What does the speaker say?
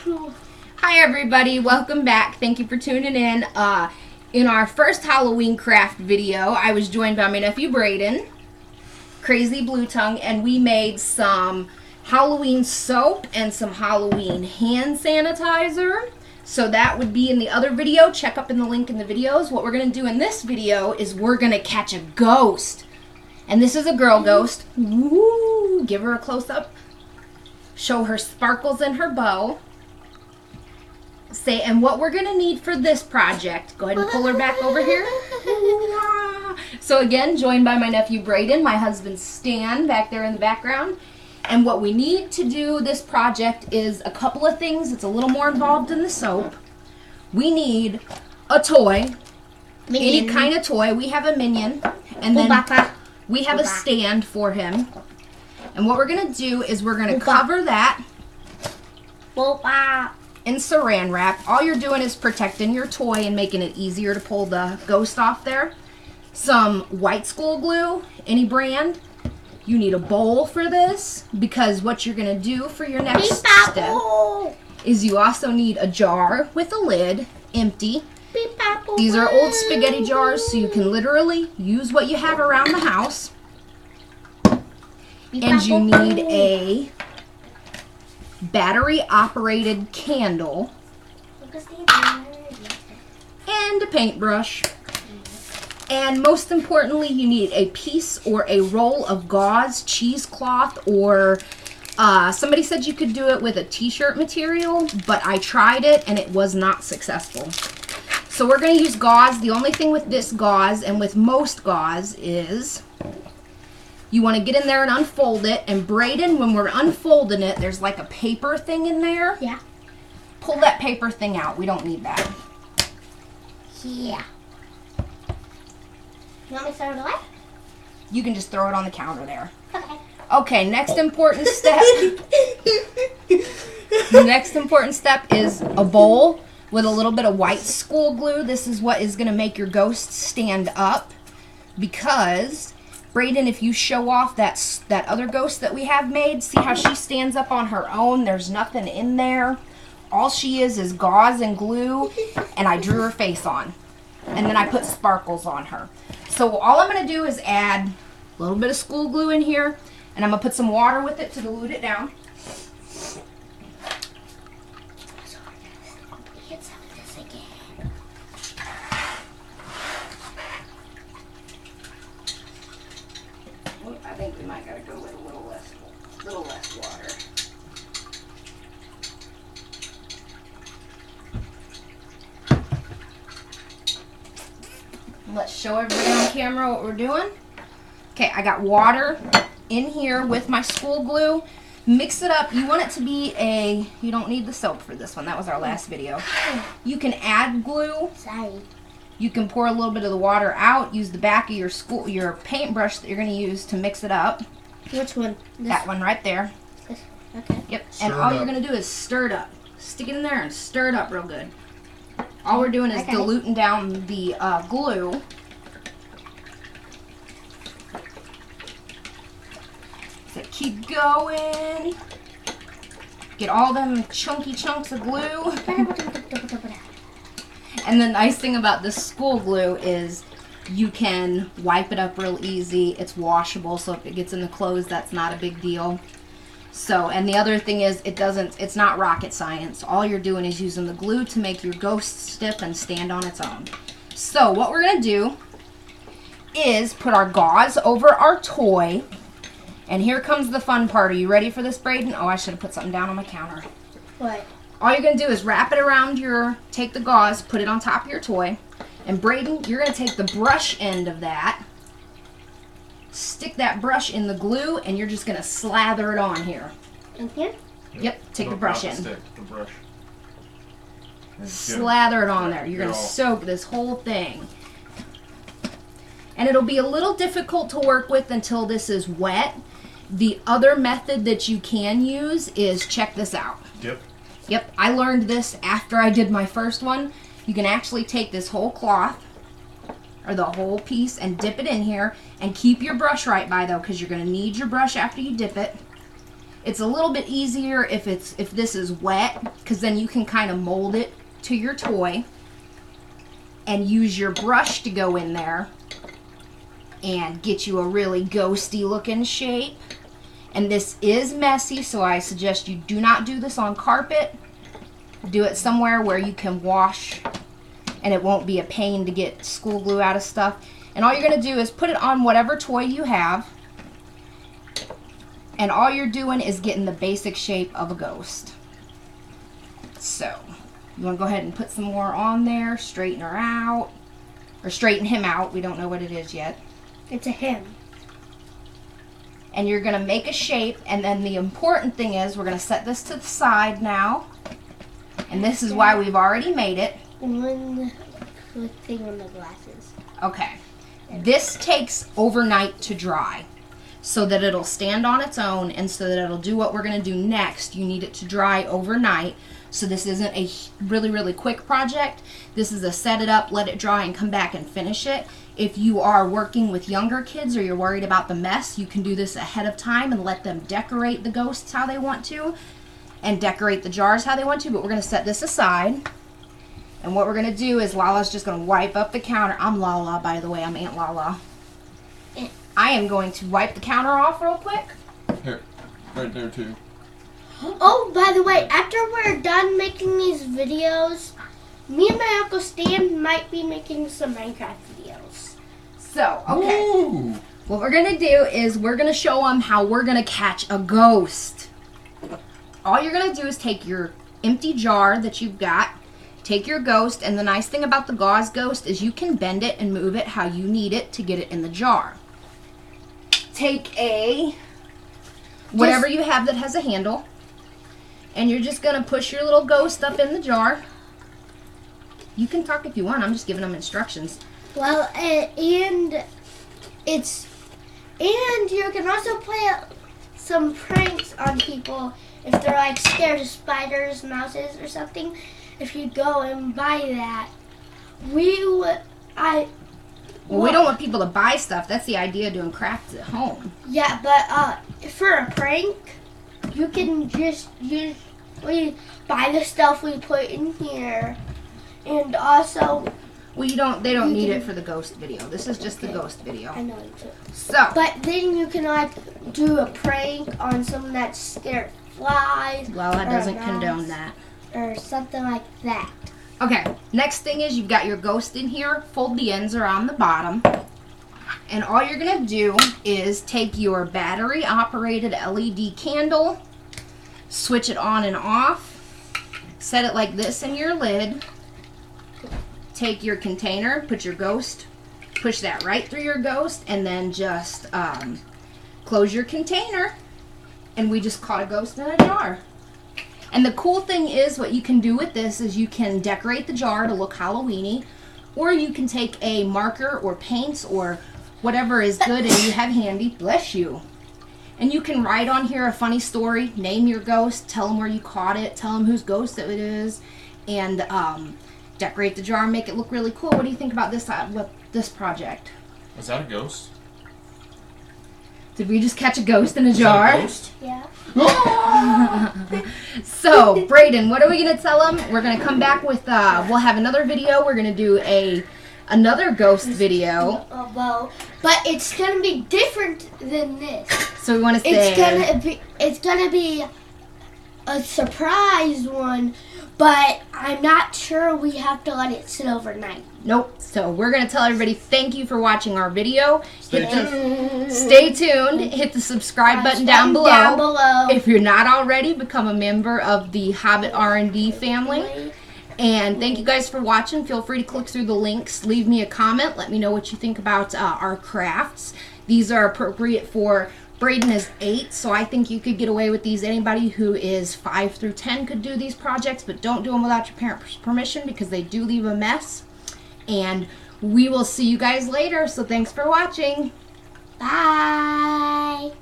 Hi everybody, welcome back. Thank you for tuning in. In our first Halloween craft video, I was joined by my nephew Braydin, Crazy Blue Tongue, and we made some Halloween soap and some Halloween hand sanitizer. So that would be in the other video. Check up in the link in the videos. What we're going to do in this video is we're going to catch a ghost. And this is a girl ghost. Woo! Give her a close-up. Show her sparkles in her bow. And what we're going to need for this project, go ahead and pull her back over here. So again, joined by my nephew Braydin, my husband Stan back there in the background. And what we need to do this project is a couple of things. It's a little more involved than the soap. We need a toy, any kind of toy. We have a minion, and then we have a stand for him. And what we're going to do is we're going to cover that in saran wrap. All you're doing is protecting your toy and making it easier to pull the ghost off there. Some white school glue, any brand. You need a bowl for this, because what you're going to do for your next step is you also need a jar with a lid, empty. These are old spaghetti jars, so you can literally use what you have around the house. And you need a battery-operated candle and a paintbrush. And most importantly, you need a piece or a roll of gauze, cheesecloth, or somebody said you could do it with a t-shirt material, but I tried it and it was not successful. So we're going to use gauze. The only thing with this gauze and with most gauze is you want to get in there and unfold it. And Braydin, when we're unfolding it, there's like a paper thing in there. Yeah. Pull that paper thing out. We don't need that. Yeah. You want me to throw it away? You can just throw it on the counter there. Okay. Okay, next important step. The next important step is a bowl with a little bit of white school glue. This is what is going to make your ghost stand up, because Braydin, if you show off that other ghost that we have made, see how she stands up on her own? There's nothing in there. All she is gauze and glue, and I drew her face on. And then I put sparkles on her. So all I'm going to do is add a little bit of school glue in here, and I'm going to put some water with it to dilute it down. I think we might gotta go with a little less water. Let's show everybody on camera what we're doing. Okay, I got water in here with my school glue. Mix it up. You want it to be you don't need the soap for this one. That was our last video. You can add glue. Sorry. You can pour a little bit of the water out. Use the back of your paintbrush that you're going to use to mix it up. Which one? That one right there. This. Okay. Yep. And all you're going to do is stir it up. Stick it in there and stir it up real good. All we're doing is diluting down the glue. So keep going. Get all them chunky chunks of glue. And the nice thing about this school glue is you can wipe it up real easy. It's washable, so if it gets in the clothes, that's not a big deal. So, and the other thing is it's not rocket science. All you're doing is using the glue to make your ghost stiff and stand on its own. So what we're going to do is put our gauze over our toy. And here comes the fun part. Are you ready for this, Braydin? Oh, I should have put something down on my counter. What? All you're going to do is wrap it around take the gauze, put it on top of your toy. And Braydin, you're going to take the brush end of that, stick that brush in the glue, and you're just going to slather it on here. In here? Yep, take the brush in. Stick, the brush. Slather it on there. You're going to soak this whole thing. And it'll be a little difficult to work with until this is wet. The other method that you can use is, check this out. Yep, I learned this after I did my first one. You can actually take this whole cloth, or the whole piece, and dip it in here. And keep your brush right by, though, because you're going to need your brush after you dip it. It's a little bit easier if this is wet, because then you can kind of mold it to your toy and use your brush to go in there and get you a really ghosty looking shape. And this is messy, so I suggest you do not do this on carpet. Do it somewhere where you can wash and it won't be a pain to get school glue out of stuff. And all you're going to do is put it on whatever toy you have. And all you're doing is getting the basic shape of a ghost. So, you want to go ahead and put some more on there, straighten her out. Or straighten him out. We don't know what it is yet. It's a him. And you're going to make a shape, and then the important thing is we're going to set this to the side now. And this is why we've already made it. One quick thing on the glasses. Okay. This takes overnight to dry so that it'll stand on its own, and so that it'll do what we're going to do next. You need it to dry overnight. So this isn't a really, really quick project. This is a set it up, let it dry, and come back and finish it. If you are working with younger kids or you're worried about the mess, you can do this ahead of time and let them decorate the ghosts how they want to and decorate the jars how they want to. But we're going to set this aside. And what we're going to do is Lala's just going to wipe up the counter. I'm Lala, by the way. I'm Aunt Lala. I am going to wipe the counter off real quick. Here, right there too. Oh, by the way, after we're done making these videos, me and my Uncle Stan might be making some Minecraft videos. So, okay. Ooh. What we're going to do is we're going to show them how we're going to catch a ghost. All you're going to do is take your empty jar that you've got, take your ghost, and the nice thing about the gauze ghost is you can bend it and move it how you need it to get it in the jar. Take whatever you have that has a handle, and you're just going to push your little ghost up in the jar. You can talk if you want. I'm just giving them instructions. Well, and you can also play some pranks on people if they're like scared of spiders, mouses, or something. If you go and buy that, we don't want people to buy stuff. That's the idea of doing crafts at home. Yeah, but for a prank, you can just we buy the stuff we put in here, and also. Well, they don't need it for the ghost video. This is just the ghost video. I know you too. So. But then you can like do a prank on someone that's scared of flies. Lala doesn't condone that. Or something like that. Okay, next thing is you've got your ghost in here. Fold the ends around the bottom. And all you're going to do is take your battery-operated LED candle, switch it on and off, set it like this in your lid, take your container, put your ghost, push that right through your ghost, and then just close your container, and we just caught a ghost in a jar. And the cool thing is what you can do with this is you can decorate the jar to look Halloween-y, or you can take a marker or paints or whatever is good and you have handy, bless you. And you can write on here a funny story, name your ghost, tell them where you caught it, tell them whose ghost it is, and decorate the jar and make it look really cool. What do you think about this project? Is that a ghost? Did we just catch a ghost in a jar? Is that a ghost? Yeah. So, Braydin, what are we going to tell them? We're going to come back with, we'll have another video. We're going to do another ghost video. Well, but it's going to be different than this. So we want to say... It's going to be a surprise one, but I'm not sure we have to let it sit overnight. Nope. So we're going to tell everybody thank you for watching our video. Stay tuned. Stay tuned. Hit the subscribe button down below. If you're not already, become a member of the Hobbit R&D family. And thank you guys for watching. Feel free to click through the links. Leave me a comment. Let me know what you think about our crafts. These are appropriate for... Braydin is 8, so I think you could get away with these. Anybody who is 5 through 10 could do these projects, but don't do them without your parents' permission because they do leave a mess. And we will see you guys later, so thanks for watching. Bye.